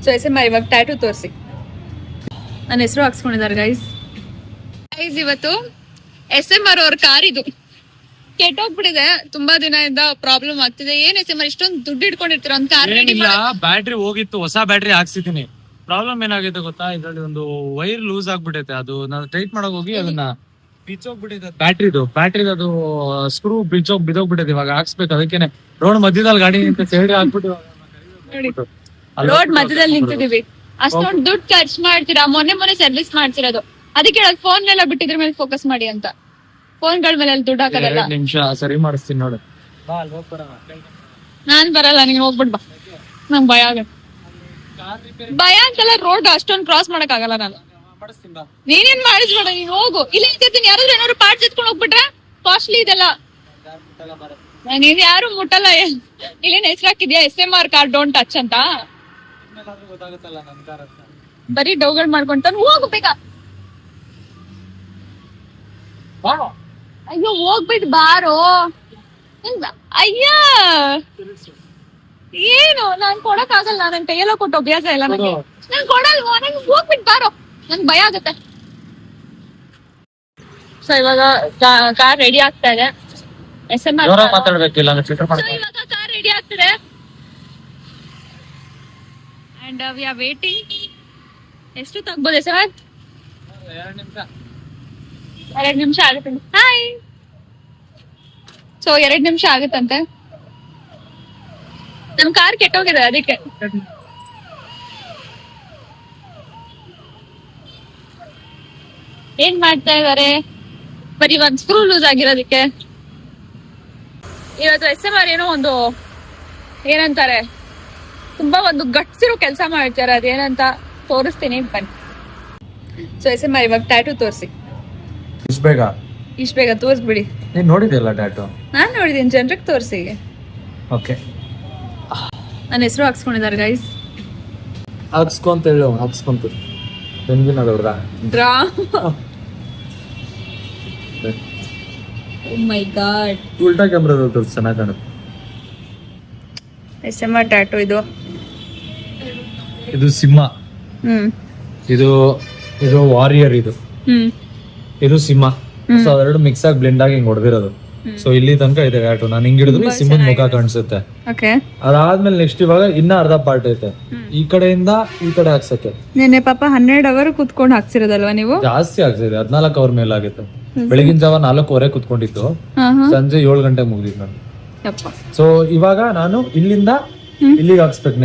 So ಎಸ್.ಎಂ.ಆರ್ ಇವಾಗ tattoo ತೋರಿಸಿ. ನನ್ನ ಹೆಸರು ಹಾಕ್ಸ್ಕೊಂಡಿದ್ದಾರೆ ಗೈಸ್. ಇವತ್ತು ಎಸ್.ಎಂ.ಆರ್ ಅವ್ರ ಕಾರ್ ಇದು ಕೆಟ್ಟೋಗ್ಬಿಟ್ಟಿದೆ. ತುಂಬಾ ದಿನದಿಂದ ಪ್ರಾಬ್ಲಮ್ ಆಗ್ತಿದೆ. ಏನ್ ಎಸ್.ಎಂ.ಆರ್ ಇಷ್ಟೊಂದು ದುಡ್ಡು ಇಟ್ಕೊಂಡಿರ್ತೀರ ಒಂದ್ ಕಾರ್? ಬ್ಯಾಟ್ರಿ ಹೋಗಿತ್ತು, ಹೊಸ ಬ್ಯಾಟ್ರಿ ಹಾಕ್ಸಿದೀನಿ. ಪ್ರಾಬ್ಲಮ್ ಏನಾಗಿದೆ ಗೊತ್ತಾ, ಇದ್ರಲ್ಲಿ ಒಂದು ವೈರ್ ಲೂಸ್ ಆಗ್ಬಿಟ್ಟೈತೆ. ಅದು ನಾನು ಟೈಟ್ ಮಾಡಕ್ ಹೋಗಿ ಅದನ್ನ ಬಿಚ್ಚೋಗ್ಬಿಟ್ಟಿದೆ. ಬ್ಯಾಟ್ರಿದು ಅದು ಸ್ಕ್ರೂ ಬಿದ್ದೋಗ್ಬಿಟ್ಟಿದೆ. ಇವಾಗ ಹಾಕ್ಸ್ಬೇಕು. ಅದಕ್ಕೇನೆ ರೋಡ್ ಮಧ್ಯದಲ್ಲಿ ಗಾಡಿ ನಿಂತ ಸೈಡ್ ಹಾಕ್ಬಿಟ್ಟು ರೋಡ್ ಮಧ್ಯದಲ್ಲಿ ನಿಂತಿದೀವಿ. ಅಷ್ಟೊಂದು ದುಡ್ಡು ಖರ್ಚು ಮಾಡ್ತೀರಾ. ಮೊನ್ನೆ ಸರ್ವಿಸ್ ಮಾಡ್ತಿರೋದು. ಅದಕ್ಕೆ ಹೇಳೋದು ಫೋನ್ ಎಲ್ಲ ಬಿಟ್ಟಿದ್ರ ಮೇಲೆ ಫೋಕಸ್ ಮಾಡಿ ಅಂತ. ಫೋನ್ ಗಳ ಮೇಲೆ ದುಡ್ಡು ಹಾಕೋದಲ್ಲ. ನಿಮಿಷ ಸರಿ ಮಾಡಿಸ್ತೀನಿ ನೋಡು. ನಾನ್ ಬರಲ್ಲ, ನೀನ್ ಹೋಗ್ಬಿಡ್ ಬಾ. ನಂಗ್ ಭಯ ಆಗತ್ತೆ. ಭಯ ಅಂತಲ್ಲ, ರೋಡ್ ಅಷ್ಟೊಂದು ಕ್ರಾಸ್ ಮಾಡಕ್ ಆಗಲ್ಲ ನಾನು. ನೀನೇನ್ ಮಾಡಿಸ್ಬೇಡ, ನೀನ್ ಹೋಗು. ಇಲ್ಲ ಇರ್ತೀನಿ. ಯಾರಾದ್ರೂ ಏನಾದ್ರು ಪಾರ್ಟ್ಸ್ ಎತ್ಕೊಂಡು ಹೋಗ್ಬಿಟ್ರೆ ಕಾಸ್ಟ್ಲಿ ಇದೆಲ್ಲ. ನೀನ್ ಯಾರು ಮುಟ್ಟಲ್ಲ. ಇಲ್ಲೇನ್ ಹೆಸರು ಹಾಕಿದ್ಯಾ ಎಸ್.ಎಂ.ಆರ್ ಕಾರ್ ಡೋಂಟ್ ಟಚ್ ಅಂತ? ಬರೀ ಡೌಗಳು ಮಾಡ್ಕೊಂತ ಹೋಗು ಬೇಗ. ಅಯ್ಯೋ ಹೋಗ್ಬಿಟ್ಟು ಬಾರೋ. ಅಯ್ಯ ಏನು ನಾನ್ ಕೊಡಕ್ ಆಗಲ್ಲ. ನನ್ ಕೈಯೆಲ್ಲ ಕೊಟ್ಟು ಅಭ್ಯಾಸ ಇಲ್ಲ ನಂಗೆ. ನಾನ್ ಕೊಡಲ್ವಾ? ನಂಗೆ ಹೋಗ್ಬಿಟ್ಟು ಬಾರೋ, ನಂಗೆ ಭಯ ಆಗುತ್ತೆ. ಸೊ ಇವಾಗ ಕಾರ್ ರೆಡಿ ಆಗ್ತಾ ಇದೆ. ಎಸ್.ಎಂ.ಆರ್ ಮಾತಾಡ್ಬೇಕಿಲ್ಲ. ಇವಾಗ ಕಾರ್ ರೆಡಿ ಆಗ್ತಿದೆ ಅಂಡ್ ವಿ ಆರ್ ವೇಟಿಂಗ್. ಎಷ್ಟು ತಗ್ಬೋದು ಸರ್? 2 ನಿಮಿಷ ಆಗುತ್ತೆ. ಹಾಯ್. ಸೊ 2 ನಿಮಿಷ ಆಗುತ್ತಂತೆ. ನಮ್ ಕಾರ್ ಕೆಟ್ಟೋಗಿದೆ ಅದಕ್ಕೆ. ಏನ್ ಮಾಡ್ತಾ ಇದಾರೆ? ಬರೀ ಒಂದ್ ಸ್ಕ್ರೂ ಲೂಸ್ ಆಗಿರೋದಕ್ಕೆ. ಇವತ್ತು ಎಸ್.ಎಂ.ಆರ್ ಏನೋ ಒಂದು ಏನಂತಾರೆ, ತುಂಬಾ ಒಂದು ಗಟ್ಸಿರೋ ಕೆಲಸ ಮಾಡ್ತಾರೆ. ಅದೇನಂತ ತೋರಿಸ್ತೀನಿ ಬನ್ನಿ. ಸೊ ಎಸ್.ಎಂ.ಆರ್ ಇವಾಗ ಟ್ಯಾಟೂ ತೋರಿಸಿ. ಇಷ್ಟ ಬೇಗ ತೋರಿಸ್ಬಿಡಿ. ನೀನ್ ನೋಡಿದ್ಯಲ್ಲ ಟ್ಯಾಟೂ? ನಾನ್ ನೋಡಿದೀನಿ, ಜನರಿಗೆ ತೋರಿಸಿ. ಓಕೆ, ನನ್ನ ಹೆಸರು ಹಾಕ್ಸ್ಕೊಂಡಿದ್ದಾರೆ ಗೈಸ್. ಹಾಕ್ಸ್ಕೊಂತ ಹೇಳು. ಹಾಕ್ಸ್ಕೊಂತ ಡ್ರಾ. ಓ ಮೈ ಗಾಡ್, ಉಲ್ಟಾ ಕ್ಯಾಮ್ರಾ ತೋರಿಸಿ, ಚೆನ್ನಾಗಿ ಕಾಣುತ್ತೆ. ಎಸ್.ಎಂ.ಆರ್ ಟ್ಯಾಟೂ ಇದು. ಇದು ಸಿಂಹ, ಇದು ವಾರಿಯರ್, ಇದು ಸಿಂಹ. ಸೊ ಅವೆರಡು ಮಿಕ್ಸ್ ಆಗಿ ಬ್ಲೆಂಡ್ ಆಗಿ ಹಿಂಗ್ ಹೊಡೆದಿರೋದು. ಸೊ ಇಲ್ಲಿ ತನಕ ಇದೆ ಟ್ಯಾಟೂ. ನಾನು ಹಿಂಗ್ ಹಿಡಿದ್ರೆ ಸಿಂಹದ ಮುಖ ಕಾಣಿಸುತ್ತೆ. ಅದಾದ್ಮೇಲೆ ನೆಕ್ಸ್ಟ್ ಇವಾಗ ಇನ್ನ ಅರ್ಧ ಪಾರ್ಟ್ ಐತೆ ಈ ಕಡೆಯಿಂದ ಈ ಕಡೆ ಹಾಕ್ಸಕ್ಕೆ. ನೆನ್ನೆ ಪಾಪ 12 ಅವರ್ ಕುತ್ಕೊಂಡು ಹಾಕ್ಸಿರೋದಲ್ವಾ ನೀವು? ಜಾಸ್ತಿ ಆಗ್ತಿದೆ, 14 ಅವರ್ ಮೇಲೆ ಆಗುತ್ತೆ. ಬೆಳಗಿನ ಜಾವ 4:15 ಕುತ್ಕೊಂಡಿತ್ತು, ಸಂಜೆ 7 ಗಂಟೆಗೆ ಮುಗಿದಿತ್ತು ನಾನು. ಸೊ ಇವಾಗ ನಾನು ಇಲ್ಲಿಂದ ಇಲ್ಲಿಗೆ ಹಾಕ್ಸ್ಬೇಕು.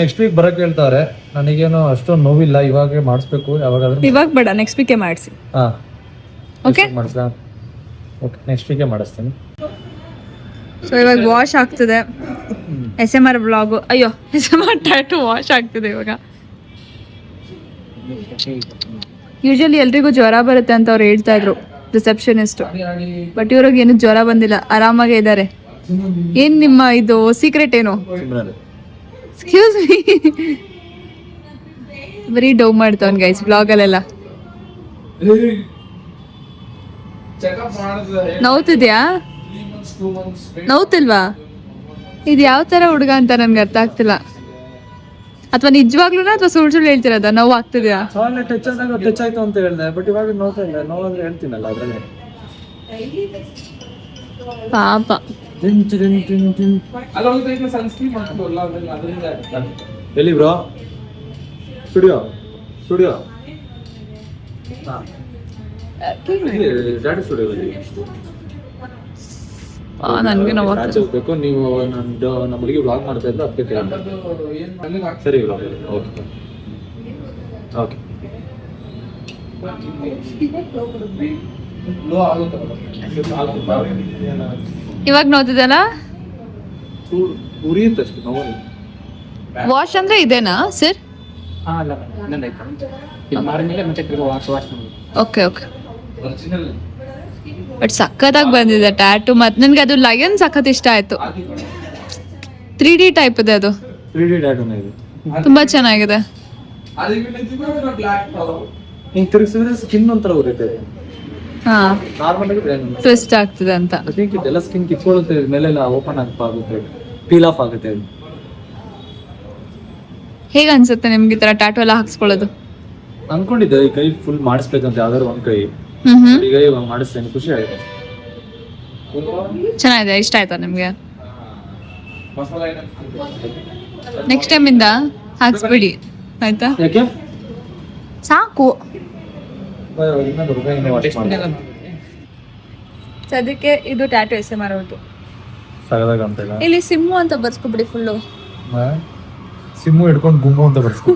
ನೆಕ್ಸ್ಟ್ ವೀಕ್ ಬರಕ್ ಹೇಳ್ತಾರೆ. ನನಗೇನು ಅಷ್ಟೊಂದು ನೋವಿಲ್ಲ, ಇವಾಗ ಮಾಡಿಸ್ಬೇಕು. ಯಾವಾಗಾದ್ರೂ ಇವಾಗ ಬೇಡ, ನೆಕ್ಸ್ಟ್ ವೀಕೆ ಮಾಡಿಸಿ. ಓಕೆ, ನೆಕ್ಸ್ಟ್ ವೀಕೆ ಮಾಡಿಸ್ತೀನಿ. ಸೊ ಇವಾಗ ವಾಶ್ ಆಗ್ತಿದೆ ಎಸ್.ಎಂ.ಆರ್ ಬ್ಲಾಗ್. ಅಯ್ಯೋ, ಎಸ್.ಎಂ.ಆರ್ ಟ್ಯಾಟೂ ವಾಶ್ ಆಗ್ತಿದೆ ಇವಾಗ. ಯೂಶಲಿ ಎಲ್ರಿಗೂ ಜ್ವರ ಬರುತ್ತೆ ಅಂತ ಅವ್ರು ಹೇಳ್ತಾ ಇದ್ರು, ರಿಸೆಪ್ಷನಿಸ್ಟ್. ಬಟ್ ಇವ್ರಿಗೆ ಏನು ಜ್ವರ ಬಂದಿಲ್ಲ, ಆರಾಮಾಗೇ ಇದ್ದಾರೆ. ಏನ್ ನಿಮ್ಮ ಇದು ಸೀಕ್ರೆಟ್ ಏನು? ಎಕ್ಸ್ಕ್ಯೂಸ್ ಮೀ, ಬರೀ ಡೌ ಮಾಡ್ತಾವನ್ ಗೈಸ್ ಬ್ಲಾಗ್ ಅಲ್ಲೆಲ್ಲ. ನೋವ್ತಿದ್ಯಾ? ನೋವ್ತಿಲ್ವಾ? ಇದು ಯಾವ ತರ ಹುಡುಗ ಅಂತ ನನ್ಗೆ ಅರ್ಥ ಆಗ್ತಿಲ್ಲ. ಅಥವಾ ನಿಜವಾಗ್ಲೂ ಅಥವಾ ಸುಳ್ಳು ಹೇಳ್ತಿರೋದ? ನೋವು ಆಗ್ತಿದ್ಯಾ? ಟಚ್ ಆಯ್ತು ಅಂತ ಹೇಳ್ದೆ, ಬಟ್ ಇವಾಗ ನೋಡ್ತಾ ಇಲ್ಲ. ನೋವಾದ್ರೆ ಹೇಳ್ತೀನಲ್ಲ ಅದ್ರಲ್ಲಿ. ಪಾಪ. ಎಲ್ಲಿ ಬ್ರೋ? ಸ್ಟುಡಿಯೋ ನನ್ಗೆ ಬೇಕು. ನೀವು ನಮ್ಮ ಹುಡುಗಿ ಬ್ಲಾಗ್ ಮಾಡ್ತಾ ಇದ್ದ ಅದಕ್ಕೆ ಸರಿ ಬ್ರೋ. Okay okay. ಇವಾಗ ನೋಡ್ತಿದ್ದಲ್ಲ, ಉರಿಯುತ್ತಷ್ಟು ನೋವು. ವಾಶ್ ಅಂದ್ರೆ ಇದೇನಾ ಸರ್? Okay okay. ಬಟ್ ಸಖತ್ತಾಗಿ ಬಂದಿದೆ ಟ್ಯಾಟೂ. ಮತ್ತೆ ನನ್ಗೆ ಅದು ಲಯನ್ ಸಖತ್ ಇಷ್ಟ ಆಯ್ತು. 3D ಟೈಪ್ ಇದೆ ಅದು. 3D ಟ್ಯಾಟೂನೇ ಇದು, ತುಂಬಾ ಚೆನ್ನಾಗಿದೆ. ಹಿಂಗ್ ತಿರುಗಿಸಿದ್ರೆ ಸ್ಕಿನ್ ಒಂಥರ ಉರಿಯುತ್ತೆ. ಹಾ, ನಾರ್ಮಲ್ ಆಗಿ ಟ್ವಿಸ್ಟ್ ಆಗ್ತಿದೆ ಅಂತ. ಐ ಥಿಂಕ್ ಇದೆಲ್ಲ ಸ್ಕಿನ್ ಕಿತ್ಕೊಳ್ಳುತ್ತೆ, ಮೇಲೆಲ್ಲ ಓಪನ್ ಆಗುತ್ತೆ, ಪೀಲ್ ಆಫ್ ಆಗುತ್ತೆ. ಹೇಗ ಅನ್ಸುತ್ತೆ ನಿಮ್ಗೆ ಈ ತರ ಟ್ಯಾಟೂ ಎಲ್ಲ ಹಾಕ್ಸ್ಕೊಳ್ಳೋದು? ಅನ್ಕೊಂಡಿದ್ದೆ ಈ ಕೈ ಫುಲ್ ಮಾಡಿಸ್ಬೇಕಂತ ಯಾವ್ದಾದ್ರು ಒಂದ್ ಕೈ, ಈಗ ಇವಾಗ ಮಾಡಿಸ್ತೇನೆ, ಖುಷಿ ಆಯ್ತು. ಚೆನ್ನಾಗಿದೆ, ಇಷ್ಟ ಆಯ್ತಾ ನಿಮ್ಗೆ? ನೆಕ್ಸ್ಟ್ ಟೈಮ್ ಇಂದ ಹಾಕ್ಸ್ಬಿಡಿ ಆಯ್ತಾ? ಯಾಕೆ ಸಾಕು. ಸದ್ಯಕ್ಕೆ ಇದು ಟ್ಯಾಟೂ ಎಸೆ ಮಾರೋದು. ಇಲ್ಲಿ ಸಿಮ್ಮು ಅಂತ ಬರ್ಸ್ಕೊಬಿಡಿ ಫುಲ್ಲು. ಸಿಮ್ಮು ಹಿಡ್ಕೊಂಡು ಗುಮ್ಮು ಅಂತ ಬರ್ಸ್ಕೊ.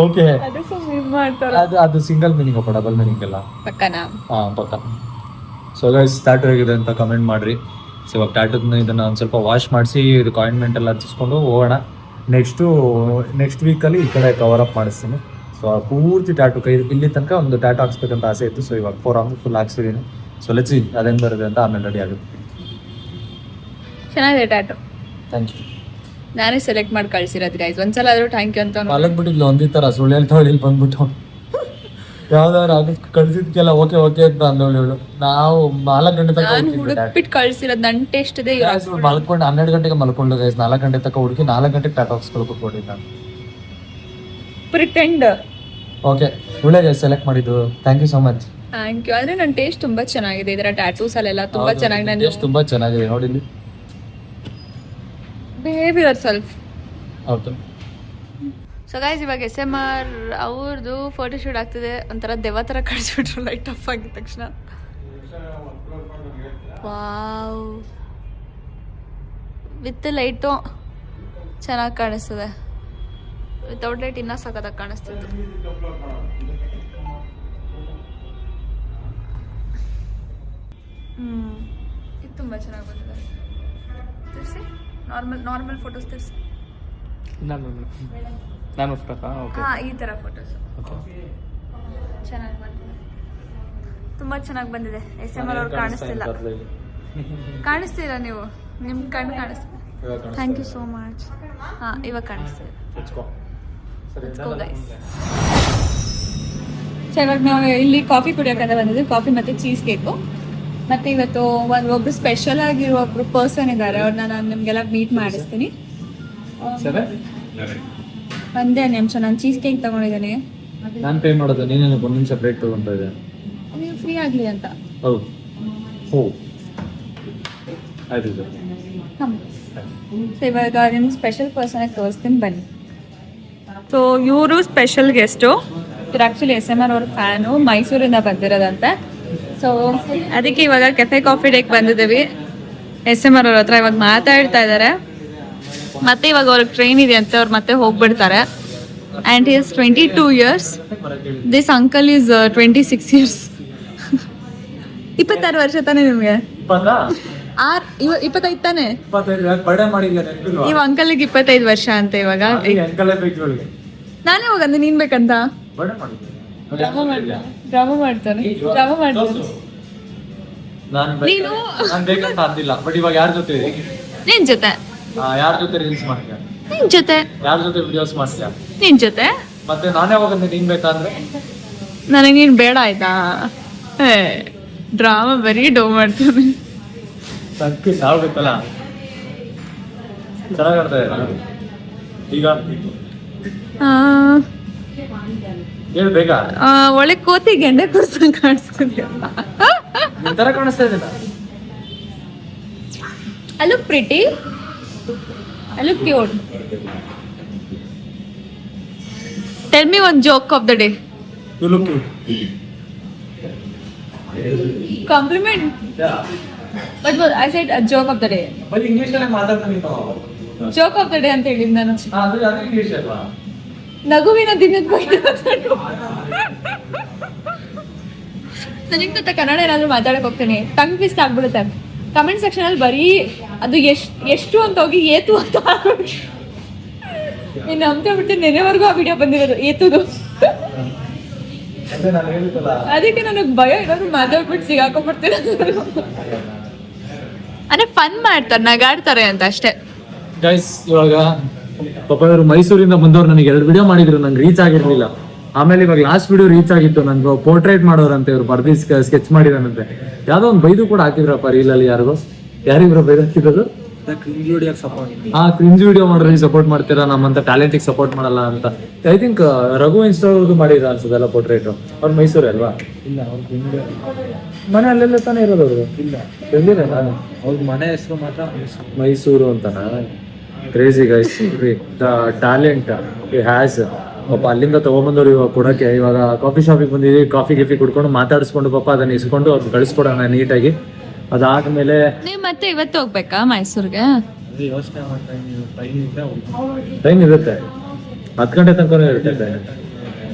ಓಕೆ, ಅದು ಸಿಂಗಲ್ ಮೀನಿಂಗ್ ಅಪ್ಪ, ಡಬಲ್ ಮೀನಿಂಗ್ ಎಲ್ಲ ಪಕ್ಕನಾ? ಪಕ್ಕ. ಸೊ ಗೈಸ್, ಟ್ಯಾಟೂ ಹೇಗಿದೆ ಅಂತ ಕಮೆಂಟ್ ಮಾಡ್ರಿ. ಸೊ ಇವಾಗ ಟ್ಯಾಟೂನ ಇದನ್ನ ಒಂದು ಸ್ವಲ್ಪ ವಾಶ್ ಮಾಡಿಸಿ ಇದು ಕಾಯಿನ್ಮೆಂಟ್ ಎಲ್ಲ ಹಚ್ಚಿಸ್ಕೊಂಡು ಹೋಗೋಣ. ನೆಕ್ಸ್ಟ್ ವೀಕಲ್ಲಿ ಈ ಕಡೆ ಕವರ್ ಅಪ್ ಮಾಡಿಸ್ತೀನಿ. ಸೊ ಪೂರ್ತಿ ಟ್ಯಾಟೂ ಕೈ ಇಲ್ಲಿ ತನಕ ಒಂದು ಟ್ಯಾಟೂ ಹಾಕ್ಸ್ಬೇಕಂತ ಆಸೆ ಇತ್ತು. ಸೊ ಇವಾಗ 4 ರೌಂಡ್ ಫುಲ್ ಹಾಕ್ಸಿದ್ದೀನಿ. ಸೊ ಲೆಟ್ಸ್ ಸಿ ಅದೇನು ಬರುತ್ತೆ ಅಂತ ಆಮೇಲೆ ರೆಡಿ ಆಗುತ್ತೆ. ಚೆನ್ನಾಗಿದೆ ಟ್ಯಾಟೂ. Thank you. ನಾನೇ ಸೆಲೆಕ್ಟ್ ಮಾಡಿ ಕಳ್ಸಿರೋದು ಗೈಸ್. ಒಂದ್ಸಲ ಆದ್ರೂ ಥ್ಯಾಂಕ್ ಯು ಅಂತ ಮಲಗ್ಬಿಟ್ಟಿದ್ಲು ಒಂದೇ ಥರ ಸುಳ್ಳು ಹೇಳ್ತಾವಳಿ. ಇಲ್ಲಿ ಬಂದ್ಬಿಟ್ಟು ಯಾವ್ದಾದ್ರು ಅದಕ್ಕೆ ಕಳ್ಸಿದ್ಕೆಲ್ಲ ಓಕೆ ಅಂತ ಅಂದವಳು. ನಾವು 4 ಗಂಟೆ ತನಕ ಹುಡುಕ್ಬಿಟ್ಟು ಕಳ್ಸಿರೋದು. ನನ್ನ ಟೇಸ್ಟ್ ಇದೆ. ಮಲ್ಕೊಂಡು 12 ಗಂಟೆಗೆ ಮಲ್ಕೊಂಡು ಗೈಸ್ 4 ಗಂಟೆ ತನಕ ಹುಡುಕಿ 4 ಗಂಟೆಗೆ ಟ್ಯಾಟೂ ಹಾಕ್ಸ್ಕೊಳಕ್ಕೆ ಕೊಟ್ಟಿದ್ದೆ ನಾನು. ಪ್ರಿಟೆಂಡ್. ಓಕೆ, ಒಳ್ಳೆ ಸೆಲೆಕ್ಟ್ ಮಾಡಿದ್ದು. Thank you so much. Thank you. ಅಂದ್ರೆ ನನ್ನ ಟೇಸ್ಟ್ ತುಂಬಾ ಚೆನ್ನಾಗಿದೆ. ಇದರ ಟ್ಯಾಟೂಸ್ ಅಲ್ಲೆಲ್ಲ ತುಂಬಾ ಚೆನ್ನಾಗಿ. ನನ್ನ ಟೇಸ್ಟ್ ತುಂಬಾ ಚೆನ್ನಾಗಿದೆ ನೋಡಿ ಇಲ್ಲಿ. Behave your self. ಹೌದು. ಸೊ ಗೈಸ್, ಇವಾಗ SMR ಅವ್ರದ್ದು ಫೋಟೋ ಶೂಟ್ ಆಗ್ತಿದೆ. ಒಂಥರ ದೆವ್ವ ಥರ ಕಾಣಿಸ್ಬಿಟ್ರು ಲೈಟ್ ಆಫ್ ಆಗಿದ ತಕ್ಷಣ. ವಾವ್, ವಿತ್ ಲೈಟು ಚೆನ್ನಾಗಿ ಕಾಣಿಸ್ತದೆ. ವಿತೌಟ್ ಲೈಟ್ ಇನ್ನೂ ಸಖತ್ತಾಗಿ ಕಾಣಿಸ್ತಿತ್ತು. ಇದು ತುಂಬ ಚೆನ್ನಾಗಿ ಬಂದಿದೆ. ತೋರಿಸಿ, ನಾರ್ಮಲ್ ಫೋಟೋಸ್ ತೋರಿಸಿ. ಈ ಥರ ಫೋಟೋಸ್ ಚೆನ್ನಾಗಿ ಬಂದಿದೆ. ತುಂಬ ಚೆನ್ನಾಗಿ ಬಂದಿದೆ. SMR ಅವ್ರು ಕಾಣಿಸ್ತಿಲ್ಲ ನೀವು. ನಿಮ್ಮ ಕಣ್ಣು ಕಾಣಿಸ್ತಿದೆ. Thank you so much. ಇವಾಗ ಕಾಣಿಸ್ತಿದೆ. ಸೊ ಇವಾಗ ನಾವು ಇಲ್ಲಿ ಕಾಫಿ ಕುಡಿಯೋಕಂತ ಬಂದಿದ್ವಿ. ಕಾಫಿ ಮತ್ತು ಚೀಸ್ ಕೇಕು. ಮತ್ತು ಇವತ್ತು ಒಬ್ರು ಸ್ಪೆಷಲ್ ಆಗಿರೋ ಒಬ್ರು ಪರ್ಸನ್ ಇದ್ದಾರೆ. ಅವ್ರನ್ನ ನಾನು ನಿಮಗೆಲ್ಲ ಮೀಟ್ ಮಾಡಿಸ್ತೀನಿ. ಒಂದೇ ನಿಮಿಷ, ನಾನು ಚೀಸ್ ಕೇಕ್ ತಗೊಂಡಿದ್ದೀನಿ. ನಾನು ಪೇ ಮಾಡೋದು, ನೀನೇನು ಒಂದು ನಿಮಿಷ ಬ್ರೇಕ್ ತಗೊಂತಾ ಇದೆ. ನೀವು ಫ್ರೀ ಆಗಲಿ ಅಂತ. ಹೌದು. ಆಯ್ತು. ಸೊ ಇವಾಗ ನಿಮ್ಗೆ ಸ್ಪೆಷಲ್ ಪರ್ಸನಾಗಿ ತೋರಿಸ್ತೀನಿ, ಬನ್ನಿ. ಸೊ ಇವರು ಸ್ಪೆಷಲ್ ಗೆಸ್ಟು. ಇವ್ರು ಆ್ಯಕ್ಚುಲಿ SMR ಅವ್ರ ಫ್ಯಾನು, ಮೈಸೂರಿಂದ ಬಂದಿರೋದಂತೆ. ಸೊ ಅದಕ್ಕೆ ಇವಾಗ ಕೆಫೆ ಕಾಫಿ ಡೇಗೆ ಬಂದಿದ್ದೀವಿ. SMR ಅವ್ರ ಹತ್ರ ಇವಾಗ ಮಾತಾಡ್ತಾ ಇದ್ದಾರೆ. ಮತ್ತೆ ಇವಾಗ ಅವ್ರಿಗೆ ಟ್ರೈನ್ ಇದೆ ಅಂತ ಅವ್ರು ಮತ್ತೆ ಹೋಗ್ಬಿಡ್ತಾರೆ. And he is 22 years. This uncle is 26 years. 26 ವರ್ಷ ತಾನೇ ನಿಮಗೆ? 25 ತಾನೆ? ಇವ್ ಅಂಕಲ್ಗೆ 25 ವರ್ಷ ಅಂತ ಇವಾಗ. ನಾನೇ ಹೋಗಂದೆ, ನೀನ್ ಬೇಕಂತ ಡ್ರಾಮಾ ಮಾಡ್ತಾನೆ. ನೀನು ಬೇಕಂತ ಅಂದಿಲ್ಲ, ಬಟ್ ಇವಾಗ ಯಾರ ಜೊತೆ? ನಿನ್ ಜೊತೆ. ಯಾರ ಜೊತೆ ರೀಲ್ಸ್ ಮಾಡ್ತೀಯ? ನಿನ್ ಜೊತೆ. ಯಾರ ಜೊತೆ ವಿಡಿಯೋಸ್ ಮಾಡ್ತೀಯ? ನಿನ್ ಜೊತೆ. ಮತ್ತೆ ನಾನೇ ಹೋಗಂದೆ, ನೀನ್ ಬೇಕಂದ್ರೆ? ನನಗೆ ನೀನ್ ಬೇಡ ಆಯ್ತಾ? ಡ್ರಾಮಾ ಬರೀ ಡೋ ಮಾಡ್ತಾನೆ. ನಾವು ಬೇಕಲ್ಲ, ಚೆನ್ನಾಗಿ ಆಡ್ತಾ ಇದ್ದಾರೆ ಈಗ. ಹೇಳು ಬೇಗ. ಒಳ್ಳೆ ಕೋತಿ ಗೆಂಡೆ ಕೂರ್ಸಂಗ್ ಕಾಣಿಸ್ತಿದ್ಯ. ನಿನ್ ತರ ಕಾಣಿಸ್ತಾ ಇದ್ದೀನ. I look pretty. I look cute. Tell me one joke of the day. You look cute. Compliment. Yeah. But I said a joke of the day. But English ಅಲ್ಲಿ ಮಾತಾಡ್ತಾ ನೀನು. Joke of the day ಅಂತ ಹೇಳಿದ್ ನಾನು. ಅದು English ಅಲ್ವಾ? ನಗುವಿನ ದಿನದ ಬಗ್ಗೆ ನನಗೆ ಕನ್ನಡ ಏನಾದ್ರು ಮಾತಾಡಕ್ ಹೋಗ್ತೀನಿ, ಟಂಗ್ ಟ್ವಿಸ್ಟ್ ಆಗ್ಬಿಡುತ್ತೆ. ಕಮೆಂಟ್ ಸೆಕ್ಷನ್ ಅಲ್ಲಿ ಬರೀ ಅದು ಎಷ್ಟು ಅಂತ ಹೋಗಿ ಏತು ಅಂತ ನೀನು ನಂಬ್ತಾ ಬಿಡ್ತೀನಿ. ನೆನೆವರೆಗೂ ಆ ವಿಡಿಯೋ ಬಂದಿರೋದು ಏತುದು. ಅದಕ್ಕೆ ನನಗೆ ಭಯ, ಏನಾದ್ರು ಮಾತಾಡ್ಬಿಟ್ಟು ಸಿಗಾಕೊಂಡ್ಬಿಡ್ತೀನಿ. ಅಂದ್ರೆ ಫನ್ ಮಾಡ್ತಾರೆ, ನಗಾಡ್ತಾರೆ ಅಂತ ಅಷ್ಟೇ. ಗೈಸ್, ಇವಾಗ ಪಾಪ ಇವರು ಮೈಸೂರಿಂದ ಬಂದವ್ರು ನನಗೆ 2 ವಿಡಿಯೋ ಮಾಡಿದ್ರು, ನಂಗೆ ರೀಚ್ ಆಗಿರ್ಲಿಲ್ಲ. ಆಮೇಲೆ ಇವಾಗ ಲಾಸ್ಟ್ ವಿಡಿಯೋ ರೀಚ್ ಆಗಿತ್ತು. ನನ್ಗೆ ಪೋರ್ಟ್ರೇಟ್ ಮಾಡೋರಂತೆ ಇವ್ರು ಬರ್ದಿ ಸ್ಕೆಚ್ ಮಾಡಿದಾನಂತೆ. ಯಾವ್ದೋ ಒಂದು ಬೈದು ಕೂಡ ಹಾಕಿದ್ರಪ್ಪ ರೀಲಲ್ಲಿ. ಯಾರಿಗೋ ಬೈದು ಹಾಕಿರೋದು ಕ್ರಿಂಜ್ ವಿಡಿಯೋ ಮಾಡೋರಿಗೆ ಸಪೋರ್ಟ್ ಮಾಡ್ತೀರಾ, ನಮ್ಮಂತ ಟ್ಯಾಲೆಂಟಿಗೆ ಸಪೋರ್ಟ್ ಮಾಡಲ್ಲ ಅಂತ. ಐ ಥಿಂಕ್ ರಘು ಇನ್ಸ್ಟಾಗ್ರಾಮ್ ಮಾಡಿದ್ರ ಅನ್ಸದಲ್ಲ ಪೋರ್ಟ್ರೇಟ್. ಅವ್ರು ಮೈಸೂರು ಅಲ್ವಾ? ಇಲ್ಲ, ಅವ್ರ ಮನೆ ಅಲ್ಲೆಲ್ಲ ತಾನೇ ಇರೋದು ಅವರು. ಇಲ್ಲ, ಅವ್ರ ಮನೆ ಹೆಸರು ಮಾತ್ರ ಮೈಸೂರು ಅಂತನಾ? ಕ್ರೇಜಿ ಗೈಸ್, ದ ಟ್ಯಾಲೆಂಟ್ ಈ ಹ್ಯಾಸ್. ಪಾಪ ಅಲ್ಲಿಂದ ತಗೊಂಬಂದವ್ರು ಇವಾಗ ಕೊಡಕ್ಕೆ. ಇವಾಗ ಕಾಫಿ ಶಾಪಿಗೆ ಬಂದಿದ್ದೀವಿ, ಕಾಫಿ ಗಿಫಿ ಕುಡ್ಕೊಂಡು ಮಾತಾಡಿಸ್ಕೊಂಡು ಪಾಪ ಅದನ್ನ ಇಸ್ಕೊಂಡು ಅವ್ರು ಕಳಿಸ್ಕೊಡೋಣ ನೀಟಾಗಿ. ಅದಾದ್ಮೇಲೆ ನೀವ್ ಮತ್ತೆ ಇವತ್ತು ಹೋಗ್ಬೇಕಾ ಮೈಸೂರ್ಗೆ? ಯೋಚನೆ ಮಾಡ್ತಾ ಇದ್ದೀನಿ. ಟ್ರೈನ್ ಇದ್ರೆ ಟೈಮ್ ಇರುತ್ತೆ, 10 ಗಂಟೆ ತನಕ ಇರುತ್ತೆ ಟೈಮ್.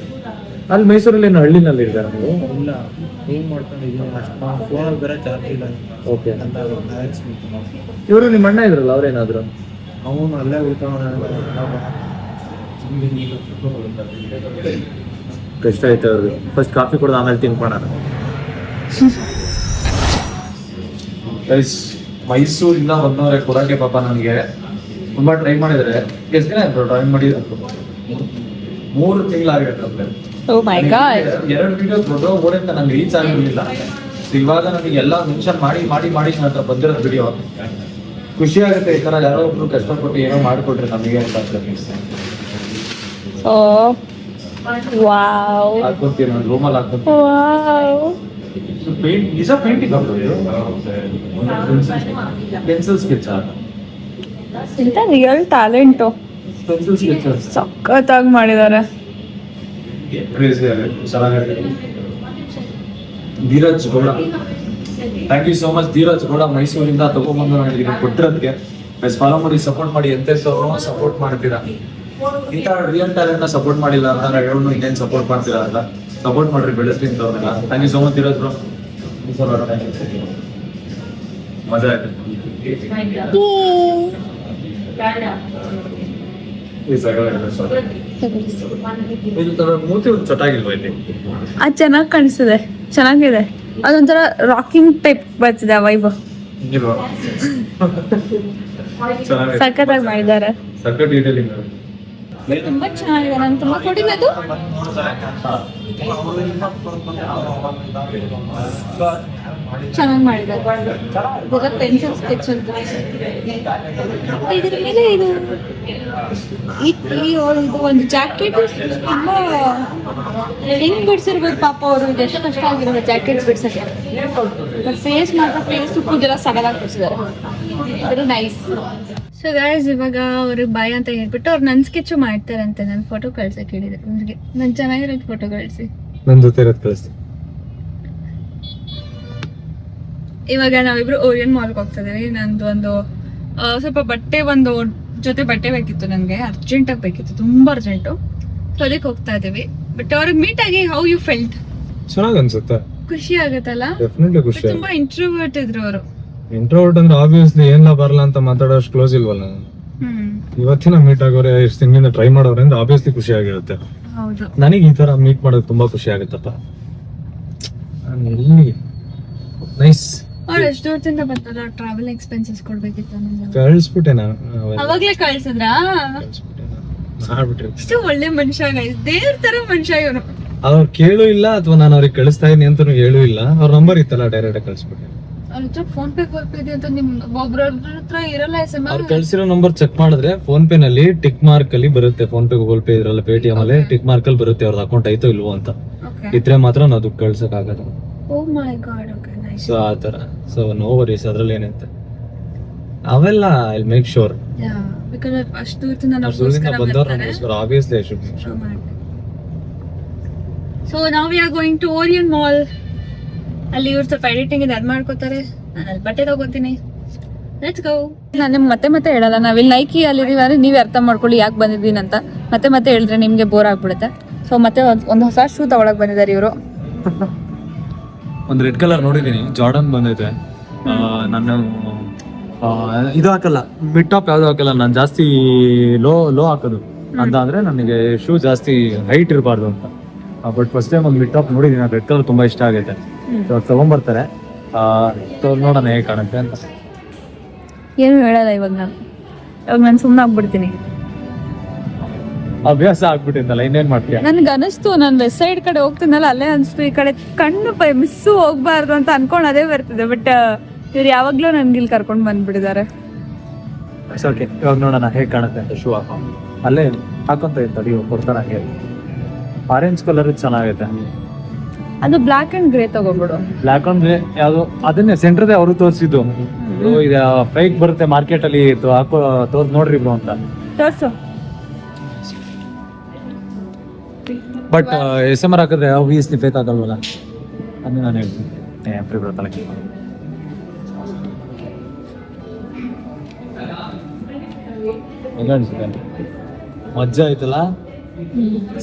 ಅಲ್ಲಿ ಮೈಸೂರಲ್ಲಿ ಏನು ಹಳ್ಳಿನಲ್ಲಿ ಇರ್ತಾರೆ ನೀವು? ಇಲ್ಲ, ಏನ್ ಮಾಡ್ಕೊಂಡಿದ್ದೀನಿ ಅಷ್ಟು ಫೋನಲ್ಲಿ ಬೇರೆ ಚಾರ್ಜ್ ಇಲ್ಲ. ಓಕೆ. ಅಂತ ಇವರು ನಿಮ್ಮ ಅಣ್ಣ ಇದ್ರಲ್ಲ, ಅವ್ರೇನಾದ್ರು? ಅವನು ಅಲ್ಲೇ ಕಷ್ಟ ಆಯ್ತು ಅವ್ರಿಗೆ. ಫಸ್ಟ್ ಕಾಫಿ ಕುಡ್ದು ಆಮೇಲೆ ತಿನ್ಕೋಣ. ಮೈಸೂರಿಂದ ಬಂದವ್ರೆ ಕೊಡಕ್ಕೆ ಪಾಪ ನನಗೆ ತುಂಬಾ ಟ್ರೈ ಮಾಡಿದ್ರೆ. ಎಷ್ಟು ದಿನ ಆಯ್ತು ಟ್ರೈ ಮಾಡಿ? 3 ತಿಂಗಳಾಗಿರುತ್ತೆ. ಓ ಮೈ ಗಾಡ್. 2 ವಿಡಿಯೋ ಫೋಟೋ ಓಡಂತ ನಂಗೆ ರೀಚ್ ಆಗಿರ್ಲಿಲ್ಲ. ಸೊ ಇವಾಗ ನನಗೆ ಎಲ್ಲ ಮೆನ್ಷನ್ ಮಾಡಿ ಮಾಡಿ ಮಾಡಿ ನನ್ನ ಹತ್ರ ಬಂದಿರೋದು ವಿಡಿಯೋ. ಖುಷಿ ಆಗುತ್ತೆ ಈ ತರ ಯಾರೋ ಒಬ್ರು ಕಷ್ಟಪಟ್ಟು ಏನೋ ಮಾಡಿಕೊಟ್ರೆ ನಮಗೆ ಅಂತ. ಓ ವಾವ್, ಹಾಕೊಂತೀನಿ ನಾನು ರೂಮಲ್ಲಿ ಹಾಕೊಂತೀನಿ. ವಾವ್. Painting pencil sketch. ಇಂತ ರಿಯಲ್ ಟ್ಯಾಲೆಂಟು. ಪೆನ್ಸಿಲ್ ಸ್ಕೆಚ್ ಸಖತ್ತಾಗಿ ಮಾಡಿದ್ದಾರೆ. ಚೆನ್ನಾಗಿದೆ. Dheeraj Gowda, thank you so much Dheeraj Gowda, ಮೈಸೂರಿಂದ ತಗೊಂಡ್ಬಂದು ನನಗೆ ಕೊಟ್ಟಿರೋದಕ್ಕೆ. ಫಾಲೋ ಮಾಡಿ, ಸಪೋರ್ಟ್ ಮಾಡಿ. ಎಂತೆಂಥವ್ರು ಸಪೋರ್ಟ್ ಮಾಡ್ತೀರಾ. ಇಂಥ ರಿಯಲ್ ಟ್ಯಾಲೆಂಟ್ ನ ಸಪೋರ್ಟ್ ಮಾಡಿಲ್ಲ ಅಂತ ಹೇಳೋನು ಇನ್ನೇನು ಸಪೋರ್ಟ್ ಮಾಡ್ತೀರಾ ಅಂತ. ಸಪೋರ್ಟ್ ಮಾಡ್ರಿ, ಬೆಳೆಸ್ರಿ ಇಂಥವ್ರನ್ನ. Thank you so much Dheeraj bro. ಮಜಾ ಆಯ್ತು. ಮೂತಿ ಒಂದು ಚೊಟ್ಟಾಗಿಲ್ವಾ ಇಲ್ಲಿ? ಅದು ಚೆನ್ನಾಗಿ ಕಾಣಿಸ್ತಿದೆ, ಚೆನ್ನಾಗಿದೆ. ಅದೊಂಥರ ರಾಕಿಂಗ್ ಟೈಪ್ ಬರ್ತಿದೆ ಆ ವೈಬ್. ಸಖತ್ತಾಗಿ ಮಾಡಿದ್ದಾರೆ. ಸಖತ್ ಡೀಟೇಲಿಂಗ್. ತುಂಬಾ ಚೆನ್ನಾಗಿದೆ. ನಾನು ತುಂಬಾ ಕೊಟ್ಟಿದ್ದು ಚೆನ್ನಾಗಿ ಮಾಡಿದ್ದಾರೆ. ಇದೆಲ್ಲ ಪೆನ್ಸಿಲ್ ಸ್ಕೆಚ್ ಅಂತ. ಇದ್ರ ಮೇಲೆ ಇದು ಒಂದು ಜಾಕೆಟ್ ತುಂಬಾ ಹೆಂಗ್ ಬಿಡ್ಸಿರ್ಬೋದು ಪಾಪ ಅವರು. ಇದೆಷ್ಟು ಕಷ್ಟ ಆಗಿರೋದು ಜಾಕೆಟ್ ಬಿಡ್ಸಕ್ಕೆ. ಫೇಸ್ ಮಾತ್ರ ಫೇಸ್ ಕೂದೆಲ್ಲ ಸಗದಾಗಿ ಬಿಡಿಸಿದ್ದಾರೆ. Very nice. ಸೊ ಗೈಸ್, ಇವಾಗ ಅವ್ರಿಗೆ ಬಾಯ್ ಅಂತ ಹೇಳ್ಬಿಟ್ಟು ಅವ್ರು ನನ್ನ ಸ್ಕೆಚ್ ಮಾಡ್ತಾರಂತೆ. ನನ್ನ ಫೋಟೋ ಕಳ್ಸಕ್ಕೆ ಹೇಳಿದೆ ಅವ್ರಿಗೆ. ನಾನು ಚೆನ್ನಾಗಿರೋದು ಫೋಟೋ ಕಳಿಸಿ, ನನ್ನ ಜೊತೆ ಇರೋದು ಕಳಿಸಿ. ಇವಾಗ ನಾವಿಬ್ರು ಓರಿಯನ್ ಮಾಲ್ಗೆ ಹೋಗ್ತಾ ಇದೀವಿ. ನಂದು ಒಂದು ಸ್ವಲ್ಪ ಬಟ್ಟೆ, ಒಂದು ಜೊತೆ ಬಟ್ಟೆ ಬೇಕಿತ್ತು ನನಗೆ, ಅರ್ಜೆಂಟಾಗಿ ಬೇಕಿತ್ತು, ತುಂಬಾ ಅರ್ಜೆಂಟು. ಸೊ ಅದಕ್ಕೆ ಹೋಗ್ತಾ ಇದೀವಿ. ಬಟ್ ಅವ್ರಿಗೆ ಮೀಟ್ ಆಗಿ ಹೌ ಯು ಫೆಲ್ಟ್? ಚೆನ್ನಾಗಿ ಅನ್ಸುತ್ತೆ, ಖುಷಿ ಆಗತ್ತಲ್ಲ? ಡೆಫಿನೆಟ್ಲಿ ಖುಷಿ. ತುಂಬಾ ಇಂಟ್ರೋವರ್ಟ್ ಇದ್ರು ಅವರು. ಇಂಟ್ರೋವರ್ಟ್ ಅಂದ್ರೆ ಆಬ್ವಿಯಸ್ಲಿ ಏನ ಬರಲ್ಲ ಅಂತ ಮಾತಾಡೋಷ್ಟು ಕ್ಲೋಸ್ ಇಲ್ವಲ್ಲ. ಇವತ್ತಿನ ಮೀಟ್ ಆಗೋರೆ, ಎಷ್ಟು ದಿನದಿಂದ ಟ್ರೈ ಮಾಡೋರೆ ಅಂದ್ರೆ ಆಬ್ವಿಯಸ್ಲಿ ಖುಷಿ ಆಗಿರುತ್ತೆ. ಹೌದು, ನನಗೆ ಈ ತರ ಮೀಟ್ ಮಾಡೋದು ತುಂಬಾ ಖುಷಿ ಆಗುತ್ತಪ್ಪ. ನೈಸ್. ಅವ್ರು ಎಷ್ಟು ದೂರದಿಂದ ಬಂತಲ್ಲ, ಟ್ರಾವೆಲ್ ಎಕ್ಸ್ಪೆನ್ಸಸ್ ಕೊಡ್ಬೇಕಿತ್ತು ನನಗೆ. ಕಳಿಸ್ಬಿಟ್ಟೆ ನಾನು ಅವಾಗ್ಲೇ ಕಳ್ಸಿದ್ರಾ? ಮಾಡ್ಬಿಟ್ರಿ. ಇಷ್ಟು ಒಳ್ಳೆ ಮನುಷ್ಯ, ದೇವ್ರ ತರ ಮನುಷ್ಯ ಇವನು. ಅವ್ರು ಕೇಳು ಇಲ್ಲ, ಅಥವಾ ನಾನು ಅವ್ರಿಗೆ ಕಳಿಸ್ತಾ ಇದೀನಿ ಅಂತ ಹೇಳು ಇಲ್ಲ. ಅವ್ರ ನಂಬರ್ ಇತ್ತಲ್ಲ, ಡೈರೆಕ್ಟ್ ಕಳಿಸ್ಬಿಟ್ಟೆ. ಅವ್ರ ಹತ್ರ ಫೋನ್ ಪೇ ಇದೆ ಅಂತ ನಿಮ್ ಒಬ್ರ ಹತ್ರ ಇರಲ್ಲ. ಅವ್ರು ಕಳ್ಸಿರೋ ನಂಬರ್ ಚೆಕ್ ಮಾಡಿದ್ರೆ ಫೋನ್ ಪೇ ನಲ್ಲಿ ಟಿಕ್ ಮಾರ್ಕ್ ಅಲ್ಲಿ ಬರುತ್ತೆ. ಫೋನ್ ಪೇ, ಗೂಗಲ್ ಪೇ ಇದ್ರಲ್ಲ, ಪೇಟಿಎಂ ಅಲ್ಲಿ ಟಿಕ್ ಮಾರ್ಕ್ ಅಲ್ಲಿ ಬರುತ್ತೆ ಅವ್ರದ್ದು ಅಕೌಂಟ್ ಐತೋ ಇಲ್ವೋ ಅಂತ. ಇದ್ರೆ ಮಾತ್ರ ನಾವು ದುಡ್ಡು ಕಳ್ಸಕ್ ಆಗದು. Oh my god. Okay, nice. So ಆತರ. ಸೊ ನೋ ವರೀಸ್ ಅದ್ರಲ್ಲಿ ಏನಂತ ಅವೆಲ್ಲ I make sure. Ya, because ಅಷ್ಟು ದೂರದಿಂದ ನಮಗೋಸ್ಕರ ಬಂದವರು ಆಬ್ವಿಯಸ್ಲಿ ಐ ಶುಡ್. ಸೊ ನಾವ್ we are going to Orion mall. ಅಲ್ಲಿ ಇವ್ರು ಸ್ವಲ್ಪ ಎಡಿಟಿಂಗ್ ಇದೆ, ಅದ್ ಮಾಡ್ಕೋತಾರೆ. ನಾನು ಅಲ್ಲಿ ಬಟ್ಟೆ ತಗೋತೀನಿ. Let's go. ನಾನು ನಿಮ್ಗೆ ಮತ್ತೆ ಮತ್ತೆ ಹೇಳಲ್ಲ, ನಾವಿಲ್ಲಿ ನೈಕಿ ಅಲ್ಲಿದ್ದೀವಿ ಅಂದ್ರೆ ನೀವೇ ಅರ್ಥ ಮಾಡ್ಕೊಳ್ಳಿ ಯಾಕೆ ಬಂದಿದ್ದೀನಿ ಅಂತ. ಮತ್ತೆ ಮತ್ತೆ ಹೇಳಿದ್ರೆ ನಿಮ್ಗೆ ಬೋರ್ ಆಗ್ಬಿಡುತ್ತೆ. ಸೊ ಮತ್ತೆ ಒಂದು ಹೊಸ ಶೂ ತಗೊಳಕ್ ಬಂದಿದ್ದಾರೆ ಇವರು. ಒಂದು ರೆಡ್ ಕಲರ್ ನೋಡಿದೀನಿ, ಜಾರ್ಡನ್ ಬಂದೈತೆ. ನಾನು ಇದು ಹಾಕಲ್ಲ, ಮಿಡ್ ಟಾಪ್ ಯಾವ್ದು ಹಾಕಲ್ಲ. ನಾನು ಜಾಸ್ತಿ ಲೋ ಹಾಕೋದು ಅಂತ. ಅಂದ್ರೆ ನನಗೆ ಶೂ ಜಾಸ್ತಿ ಹೈಟ್ ಇರಬಾರ್ದು ಅಂತ. ಬಟ್ ಫಸ್ಟ್ ಟೈಮ್ ಒಂದು ಮಿಡ್ ಟಾಪ್ ನೋಡಿದೀನಿ, ರೆಡ್ ಕಲರ್ ತುಂಬಾ ಇಷ್ಟ ಆಗೈತೆ. ತಗೊಂಡ್ಬರ್ತಾರೆ, ನೋಡೋಣ ಹೇಗೆ ಕಾಣುತ್ತೆ ಅಂತ. ಏನು ಹೇಳಲ್ಲ ಇವಾಗ ನಾನು ಸುಮ್ಮನೆ ಆಗ್ಬಿಡ್ತೀನಿ. ಅಭ್ಯಾಸ ಆಗ್ಬಿಟ್ಟಿದ್ದಲ್ಲ, ಇನ್ನೇನ್ ಮಾಡ್ತೀಯ? ನನ್ಗೆ ಅನಿಸ್ತು, ನಾನು ವೆಸ್ಟ್ ಸೈಡ್ ಕಡೆ ಹೋಗ್ತೀನಲ್ಲ, ಅಲ್ಲೇ ಅನಿಸ್ತು ಈ ಕಡೆ ಕಣ್ಣು ಮಿಸ್ಸು ಹೋಗ್ಬಾರ್ದು ಅಂತ ಅನ್ಕೊಂಡು ಅದೇ ಬರ್ತಿದೆ. ಬಟ್ ಇವ್ರು ಯಾವಾಗ್ಲೂ ನನ್ಗೆ ಇಲ್ಲಿ ಕರ್ಕೊಂಡು ಬಂದ್ಬಿಟ್ಟಿದ್ದಾರೆ. ಓಕೆ, ಇವಾಗ ನೋಡೋಣ ಹೇಗೆ ಕಾಣುತ್ತೆ ಅಂತ. ಶೂ ಹಾಕೊಂಡು ಅಲ್ಲೇ ಹಾಕೊಂತ ಇರ್ತಾರೆ, ಇವಾಗ ಕೊಡ್ತಾರೆ ಹಂಗೆ. ಆರೆಂಜ್ ಕಲರ್ ಚೆನ್ನಾಗೈತೆ. ಅದು ಬ್ಲಾಕ್ ಅಂಡ್ ಗ್ರೇ ತಗೋಬಿಡು. ಬ್ಲಾಕ್ ಅಂಡ್ ಗ್ರೇ ಯಾವುದು? ಅದನ್ನೇ ಸೆಂಟ್ರದೇ ಅವರು ತೋರಿಸಿದ್ದು. ಇದು ಫೇಕ್ ಬರುತ್ತೆ ಮಾರ್ಕೆಟ್ ಅಲ್ಲಿ, ಹಾಕೋ ತೋರ್ಸ್ ನೋಡ್ರಿ ಬ್ರೋ ಅಂತ. ತೋರ್ಸು. ಬಟ್ SMR ಹಾಕಿದ್ರೆ ಆಬ್ವಿಯಸ್ಲಿ ಫೇಕ್ ಆಗಲ್ವಲ್ಲ, ಅದನ್ನ ನಾನು ಹೇಳ್ತೀನಿ. ಫ್ರೀ ಬರುತ್ತಲ್ಲ ಮಜ್ಜಾ ಆಯ್ತಲ್ಲ,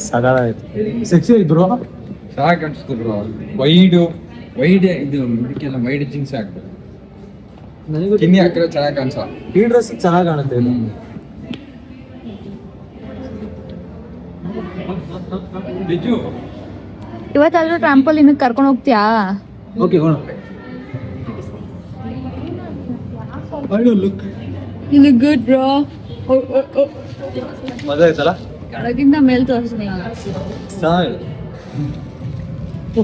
ಸಗಾರ ಆಯ್ತು. ಸೆಕ್ಸಿ ಆಯ್ತು ಬ್ರೋ. ಸಾಕು ಅನ್ಸುತ್ತೆ ಬ್ರೋ. ವೈಡ್ ಇದು ಹುಡುಕಿಯಲ್ಲ, ವೈಡ್ ಜೀನ್ಸ್ ಹಾಕ್ಬೇಕು. ಕಿನ್ನಿ ಹಾಕಿದ್ರೆ ಚೆನ್ನಾಗಿ ಕಾಣಿಸೋ. ಈ ಡ್ರೆಸ್ ಚೆನ್ನಾಗಿ ಕಾಣುತ್ತೆ ಇದು. ಬಿಜು ಇವತ್ತಾದ್ರೂ ಟ್ರಾಂಪೋಲಿನ್ ಕರ್ಕೊಂಡು ಹೋಗ್ತೀಯಾ? Okay look you look good bro. ಮಜಾ ಆಯ್ತಲ್ಲ? ಕೆಳಗಿಂದ ಮೇಲ್ ತೋರಿಸ್ತೀನಿ. ಚೆನ್ನಾಗಿದೆ,